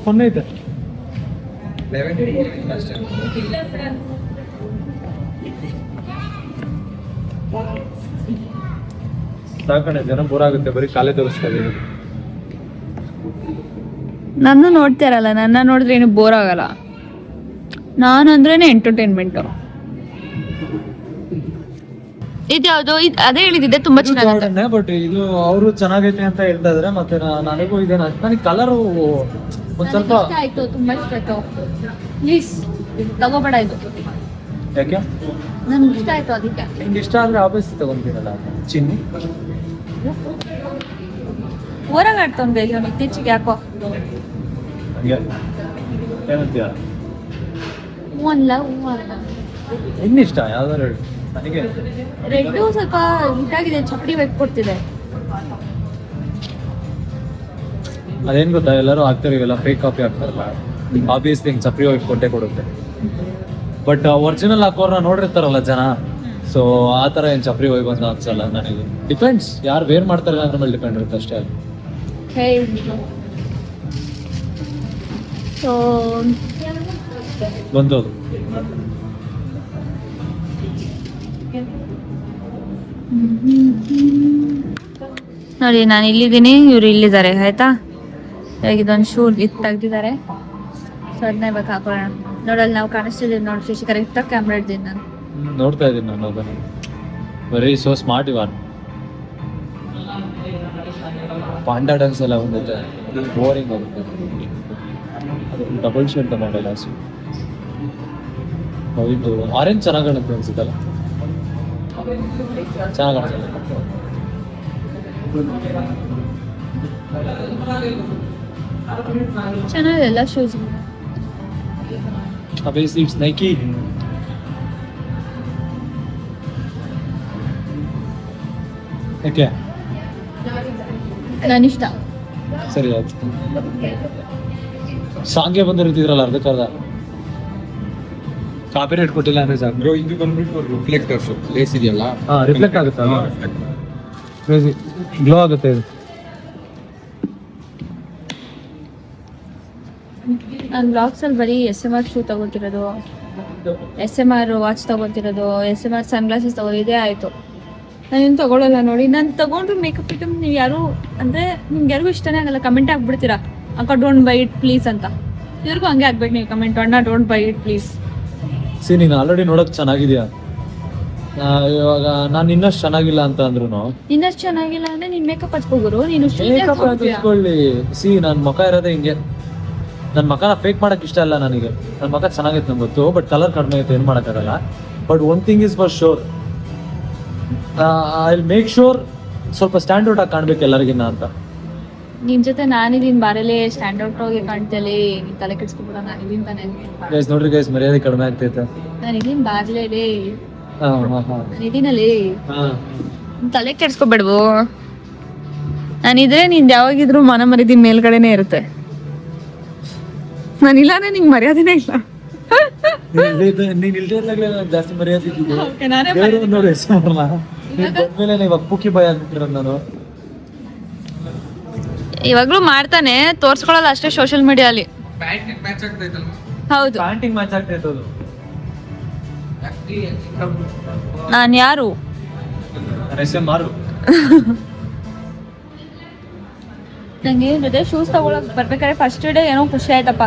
ಫನ್ ಐತೆ. 11 ಅಷ್ಟೇ. ಸಾಕಣೆ ಜನ ಬೋರ್ ಆಗುತ್ತೆ, ಬರೀ ಕಾಲೇ ತೋರಿಸ್ತಾ ಇದೀವಿ. ನನ್ನ ನೋಡ್ತಾರಲ್ಲ, ನನ್ನ ನೋಡಿದ್ರೆ ಏನು ಬೋರ್ ಆಗಲ್ಲ. ನಾನು ಅಂದ್ರೇನೆ ಎಂಟರ್ಟೈನ್ಮೆಂಟ್. ಇದ್ಯಾವುದು? ಅದೇ ಹೇಳಿದ್ದೆ ತುಂಬಾ ಚೆನ್ನಾಗಿದೆ. ಬಟ್ ಇದು ಅವರು ಚೆನ್ನಾಗೈತೆ ಅಂತ ಹೇಳ್ತಾ ಇದಾರೆ. ಮತ್ತೆ ನನಗೂ ಇದೆ, ನನಗೆ ಕಲರ್ ಒಂದ್ ಸ್ವಲ್ಪ ಆಯ್ತು, ತುಂಬಾ ಇಷ್ಟ ಆಯ್ತು. ಪ್ಲೀಸ್ ತಗೋಬೇಡ ಇದು. ಯಾಕೆ? ನನ್ಗೆ ಇಷ್ಟ ಆಯ್ತು ಅದಕ್ಕೆ. ನಿಮ್ಗೆ ಇಷ್ಟ ಆದ್ರೆ ಆಫೀಸ್ ತಗೊಂತೀರಲ್ಲ ಚಿನ್ನಿ. ಬೋರಾಗ ಆಡ್ತವ್ಗೆ ಇವನು ಇತ್ತೀಚೆಗೆ ಯಾಕೋ. ಹಂಗೆ ಏನಂತೀಯ? ಹೂ ಅಲ್ಲ, ಹೂ ಅಲ್ಲ. ಇನ್ನಿಷ್ಟ ಯಾವ್ದಾರು ಹೇಳಿ ನನಗೆ. ರೆಡ್ಡು ಸ್ವಲ್ಪ ಇದಾಗಿದೆ, ಚಪ್ಪಡಿ ಬೇಕು ಕೊಡ್ತಿದೆ. ಅದೇನ್ ಗೊತ್ತಾ, ಎಲ್ಲರೂ ಹಾಕ್ತಾರೆ ಇವೆಲ್ಲ ಫೇಕ್ ಕಾಪಿ ಹಾಕ್ತಾರಲ್ಲ, ಆಬ್ವಿಯಸ್ಲಿ ಹಿಂಗೆ ಚಪ್ರಿ ಹೋಗಿ ಕೊಟ್ಟೆ ಕೊಡುತ್ತೆ. ಬಟ್ ಒರಿಜಿನಲ್ ಹಾಕೋರ್ನ ನೋಡಿರ್ತಾರಲ್ಲ ಜನ, ಸೊ ಆ ಥರ ಏನು ಚಪ್ರಿ ಹೋಗಿ ಬಂದ ಅನ್ಸಲ್ಲ ನನಗೆ. ಡಿಪೆಂಡ್ಸ್, ಯಾರು ವೇರ್ ಮಾಡ್ತಾರೆ ಅದ್ರ ಮೇಲೆ ಡಿಪೆಂಡ್ ಇರುತ್ತೆ ಅಷ್ಟೇ. ಸೊ ಬಂದೋದು ನೋಡಿ, ನಾನು ಇಲ್ಲಿದ್ದೀನಿ, ಇವ್ರು ಇಲ್ಲಿದ್ದಾರೆ ಆಯ್ತಾ. ಇವಾಗ ಇದೊಂದು ಶೂ ತೆಗ್ದಿದ್ದಾರೆ, ಸೊ ಅದನ್ನ ಇವಾಗ ಹಾಕೊಳ್ಳೋಣ. ನೋಡಲ್ಲಿ ನಾವು ಕಾಣಿಸ್ತಿದ್ದೀವಿ ನೋಡಿ, ಶಶಿ ಕರೆಕ್ಟಾಗಿ ಕ್ಯಾಮ್ರಾ ಇದ್ದೀನಿ ನಾನು. ನೋಡ್ತಾ ಇದ್ದೀನಿ ನಾನು ಅದನ್ನು. ವೆರಿ ಸೋ ಸ್ಮಾರ್ಟ್ ಇವನ್. ಪಾಂಡಾ ಡ್ಯಾನ್ಸ್ ಎಲ್ಲ ಬಂದಿದೆ, ಬೋರಿಂಗ್ ಆಗುತ್ತೆ. ಡಬಲ್ ಶೇಡ್ ತಗೊಂಡಲ್ಲ, ಹೌದು. ಆರೆಂಜ್ ಚೆನ್ನಾಗಿ ಕಾಣುತ್ತೆ ಅನ್ಸುತ್ತಲ್ಲ, ಚೆನ್ನಾಗಿ ಕಾಣಿಸಲ್ಲ. ಚೆನ್ನಾಗಿದೆ ಎಲ್ಲ shoes. Obviously it's Nike. Okay. ನನ್ನ ಇಷ್ಟ. ಸರಿ ಆಯ್ತು. ಸಾಂಗ್ಗೆ ಬಂದಿರ್ತಿದ್ರಲ್ಲ ಅರ್ಧಕ್ಕರ್ಧ, ಕಾಪಿ ರೇಟ್ ಕೊಟ್ಟಿಲ್ಲ ಅಂದ್ರೆ ಸಾಕು. ಬ್ರೋ ಇದು ಬಂದ್ಬಿಟ್ಟು ರಿಫ್ಲೆಕ್ಟರ್ಸ್ ಲೇಸ್ ಇದೆಯಲ್ಲ, ರಿಫ್ಲೆಕ್ಟ್ ಆಗುತ್ತೆ, ಗ್ಲೋ ಆಗುತ್ತೆ ಇದು. ನಾನು ಬ್ಲಾಗ್ಸಲ್ಲಿ ಬರೀ SMR ಶೂ ತಗೋತಿರೋದು, SMR ವಾಚ್ ತಗೋತಿರೋದು, SMR ಸನ್ ಗ್ಲಾಸಸ್ ತಗೋದಿದೆ ಆಯಿತು. ನಾನೇನು ತಗೊಳ್ಳಲ್ಲ ನೋಡಿ. ನಾನು ತಗೊಂಡ್ರು ಮೇಕಪ್ ಐಟಮ್ ನೀವು ಯಾರು ಅಂದರೆ ನಿಮ್ಗೆ ಯಾರಿಗೂ ಇಷ್ಟನೇ ಆಗಲ್ಲ, ಕಮೆಂಟ್ ಹಾಕ್ಬಿಡ್ತೀರಾ ಅಕ್ಕ ಡೋಂಟ್ ಬೈ ಇಟ್ ಪ್ಲೀಸ್ ಅಂತ. ಇವ್ರಿಗೂ ಹಂಗೆ ಆಗ್ಬೇಕು ನೀವು ಕಮೆಂಟ್, ಅಣ್ಣ don't by it please. C, ನೀನು ಆಲ್ರೆಡಿ ನೋಡೋಕೆ ಚೆನ್ನಾಗಿದ್ಯಾ, ಇವಾಗ ನಾನು ಇನ್ನಷ್ಟು ಚೆನ್ನಾಗಿಲ್ಲ ಅಂತ ಅಂದ್ರು. ಇನ್ನಷ್ಟು ಚೆನ್ನಾಗಿಲ್ಲ ಅಂದರೆ ನೀನು ಮೇಕಪ್ ಹಚ್ಕೋಗುರು, ನೀನು ಮೇಕಪ್ ಹಚ್ಕೊಳ್ಳಿ. ಸಿ, ನನ್ನ ಮುಖ ಇರೋದೇ ಹಿಂಗೆ. ನನ್ನ ಮಖನ ಫೇಕ್ ಮಾಡಕ್ ಇಷ್ಟ ಇಲ್ಲ ನನಗೆ. ನನ್ನ ಮಖ ಚೆನ್ನಾಗೈತೆ ನಂಗೆ ಗೊತ್ತು, ಬಟ್ ಕಲರ್ ಕಡಿಮೆ ಐತೆ, ಏನು ಮಾಡೋಕ್ಕಾಗಲ್ಲ. But one thing is for sure, I will make sure ಸ್ವಲ್ಪ ಸ್ಟ್ಯಾಂಡ್ ಔಟ್ ಆಗಿ ಕಾಣ್ಬೇಕು ಎಲ್ಲರಿಗಿನ್ನ ಅಂತ. ನಿನ್ ಜೊತೆ ನಾನಿದೀನಿ ಬಾರಲ್ಲೇ, ಸ್ಟ್ಯಾಂಡ್ ಔಟ್ ಹೋಗಿ ಕಾಣ್ತೇಲಿ, ನೀನ್ ತಲೆ ಕೆಡ್ಸ್ಕೊಬಿಡ. ನಾನಿದೀನಿ ತಾನೆ ಗೈಸ್, ನೋಡ್ರಿ ಗೈಸ್, ಮರ್ಯಾದೆ ಕಡಿಮೆ ಆಗ್ತೈತೆ. ನಾನಿದೀನಿ ಬಾರ್ಲೇ, ನಾನಿದೀನಲ್ಲಿ, ತಲೆ ಕೆಡ್ಸ್ಕೊಬೇಡ್ವು. ನಾನಿದ್ರೆ ನಿಂದು ಯಾವಾಗಿದ್ರು ಮನ ಮರ್ಯಾದೆ ಮೇಲ್ಗಡೆನೆ ಇರುತ್ತೆ. ನಾನಿಲ್ಲಾಂದ್ರೆ ನಿಂಗೆ ಮರ್ಯಾದೆನೇ ಇಲ್ಲ. ನೀನ್ ಇಲ್ದೇ ಇದ್ದಾಗಲೇ ನನಗೆ ಜಾಸ್ತಿ ಮರ್ಯಾದೆ ಇದ್ದಿದ್ದು. ನೋಡಿ ಹೆಸರಲ್ಲ, ನೀನ್ ಬಂದ್ಮೇಲೆ ನೀವು ಅಪ್ಪುಕ್ಕಿ ಭಯ ಆಗ್ಬಿಟ್ಟಿರೋದು ನಾನು. ಇವಾಗ್ಲೂ ಮಾಡ್ತಾನೆ, ತೋರ್ಸ್ಕೊಳಲ್ಲ ಅಷ್ಟೇ ಸೋಷಿಯಲ್ ಮೀಡಿಯಾಲಿ. ಪ್ಯಾಂಟ್ ಮ್ಯಾಚ್ ಆಗ್ತೈತಲ್ಲ. ಹೌದು, ಪ್ಯಾಂಟಿಂಗ್ ಮ್ಯಾಚ್ ಆಗ್ತೈತೆ ಅದು. ನಾನು ಯಾರು ಮಾರು. ನಂಗೆ ಏನ್ ಜೊತೆ ಶೂಸ್ ತಗೊಳಕ್ ಬರ್ಬೇಕಾದ್ರೆ ಫಸ್ಟ್ ಡೇ ಏನೋ ಖುಷಿ ಆಯ್ತಪ್ಪ.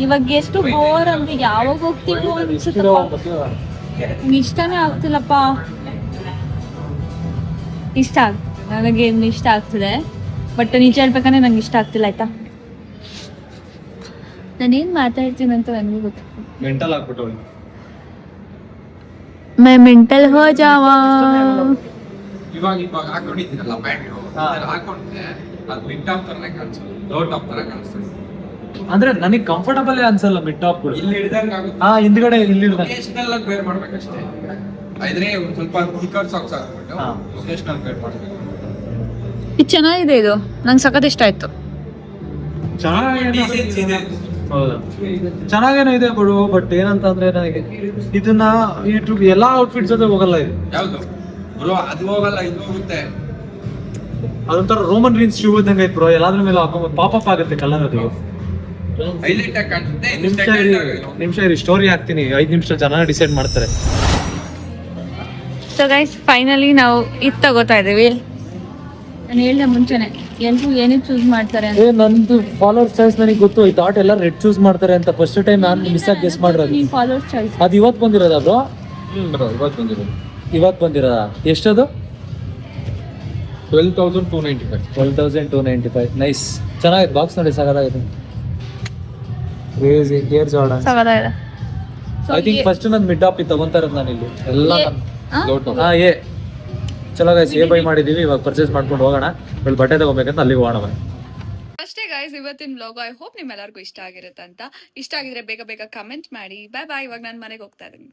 ಇವಾಗ ಎಷ್ಟು ಬೋರ್ ಅಂದ್ರೆ ಯಾವಾಗ ಹೋಗ್ತೀವೋ ಅನ್ಸುತ್ತಪ್ಪ. ಇಷ್ಟನೇ ಆಗ್ತಿಲ್ಲಪ್ಪ. ಇಷ್ಟ ನನಗೆ ಇಷ್ಟ ಆಗ್ತಿದೆ, ಬಟ್ ನಿಜ ಹೇಳ್ಬೇಕಂದ್ರೆ ನಂಗೆ ಇಷ್ಟ ಆಗ್ತಿಲ್ಲ ಆಯ್ತಾ. ನಾನೇನ್ ಮಾತಾಡ್ತೀನಿ ಅಂತ ನನಗೆ ಗೊತ್ತು. ಮೆಂಟಲ್ ಆಗ್ಬಿಟ್ಟು ಮೈ ಮೆಂಟಲ್ ಹೋ ಜಾವಾ. ಇವಾಗ ಹಾಕೊಂಡಿದ್ದೀರಲ್ಲ ಪ್ಯಾಂಟ್ ಹಾಕೊಂಡ್ರೆ ಅದು ಮಿಡ್ ಟಾಪ್ ತರನೇ ಕಾಣಿಸ್ತದೆ, ಲೋ ಟಾಪ್ ತರ ಕಾಣಿಸ್ತದೆ. ಅಂದ್ರೆ ನನಗೆ ಕಂಫರ್ಟಬಲ್ ಅನ್ಸಲ್ಲ ಮಿಡ್ ಟಾಪ್. ಇಲ್ಲಿ ಹಿಡ್ದಂಗ ಆಗುತ್ತೆ. ಹಿಂದ್ಗಡೆ ಇಲ್ಲಿ ಒಕೇಶನಲ್ ಆಗಿ ವೇರ್ ಮಾಡ್ಬೇಕಷ್ಟೇ. ಆದ್ರೆ ಒಂದ್ ಸ್ವಲ್ಪ ಥಿಕ್ಕರ್ ಸಾಕ್ಸ್ ಹಾಕ್ಬಿಟ್ಟು ಒಕೇಶನಲ್ ವೇರ್ ಮಾಡ್ಬೇಕು. ಇದು ಚೆನ್ನಾಗಿದೆ, ಇದು ನಂಗೆ ಸಖತ್ ಇಷ್ಟ ಆಯ್ತು. ಚೆನ್ನಾಗೇನೋ ಇದೆ ಬಿಡು, ಬಟ್ ಏನಂತ ಅಂದ್ರೆ ನನಗೆ ಇದನ್ನ ಎಲ್ಲಾ ಔಟ್ಫಿಟ್ಸ್ ಜೊತೆ ಹೋಗಲ್ಲ. ಇದು ಯಾವ್ದು ಬ್ರೋ? ಅದು ಹೋಗಲ್ಲ, ಇದು ಹೋಗುತ್ತೆ. ಅದೊಂಥರ ರೋಮನ್ ರೀನ್ಸ್ ಶೂ ಇದ್ದಂಗೆ ಐತ್ ಬ್ರೋ. ಎಲ್ಲಾದ್ರ ಮೇಲೆ ಹಾಕೊಂಡ್ ಪಾಪ್ ಆಗುತ್ತೆ ಕಲರ್. ಅದು ಹೈಲೈಟ್ ಆಗಿ ಕಾಣಿಸುತ್ತೆ. ನಿಮಿಷ ಇರಿ, ಸ್ಟೋರಿ ಹಾಕ್ತೀನಿ. 5 ನಿಮಿಷ ಜನ ಡಿಸೈಡ್ ಮಾಡ್ತಾರೆ. ಸೊ ಗೈಸ್, ಫೈನಲಿ ನಾವು ಇದು ತಗೋತಾ ಇದೀವಿ. ನಾನು ಹೇಳಿದೆ ಮುಂಚೆನೆ, ಎಲ್ರು ಏನೇ ಚೂಸ್ ಮಾಡ್ತಾರೆ ಅಂತ. ನಂದು ಫಾಲೋವರ್ ಚಾಯ್ಸ್ ನನಗೆ ಗೊತ್ತು. ಈ ಥಾಟ್ ಎಲ್ಲ ರೆಡ್ ಚೂಸ್ ಮಾಡ್ತಾರೆ ಅಂತ ಫಸ್ಟ್ ಟೈಮ್ ನಾನು ಮಿಸ್ ಆಗಿ ಗೆಸ್ ಮಾಡಿರೋದು. ನೀನ್ ಫಾಲೋವರ್ ಚಾಯ್ಸ್ ಅದು ಇವತ್ತು ಬಂದಿರೋದಾ ಬ್ರೋ? ಬ್ರೋ ಇವತ್ತು ಬಂದಿರೋದು. ಇವತ್ತು ಬಂದಿರೋದಾ? ಎಷ್ಟದು? 12,295. 12,295. ನೈಸ್, ಚೆನ್ನಾಗಿದೆ. ಬಾಕ್ಸ್ ನೋಡಿ ಸಾಕಾಗಿದೆ. Crazy air Jordan. ಸಾಕಾಗಿದೆ. ಐ ಥಿಂಕ್ ಫಸ್ಟ್ ನಾನು ಮಿಡ್ ಟಾಪ್ ತಗೊಂತಾ ಇರೋದು ನಾನು ಇಲ್ಲಿ ಎಲ್ಲ. Low top. ಏ ಚಲೋ ಗೈಸ್, ಬೈ ಮಾಡಿದೀವಿ. ಇವಾಗ ಪರ್ಚೇಸ್ ಮಾಡ್ಕೊಂಡು ಹೋಗೋಣ. ಬಟ್ಟೆ ತಗೋಬೇಕಂತ ಅಲ್ಲಿಗೆ ಹೋಗೋಣ. ಅಷ್ಟೇ ಗೈಸ್ ಇವತ್ತಿನ ವ್ಲಾಗ್. ಐ ಹೋಪ್ ನಿಮ್ಮೆಲ್ಲರಿಗೂ ಇಷ್ಟ ಆಗಿರುತ್ತೆ ಅಂತ. ಇಷ್ಟ ಆಗಿದ್ರೆ ಬೇಗ ಬೇಗ ಕಮೆಂಟ್ ಮಾಡಿ. ಬಾಯ್ ಬಾಯ್. ಇವಾಗ ನಾನು ಮನೆಗೆ ಹೋಗ್ತಾ ಇದ್ದೀನಿ.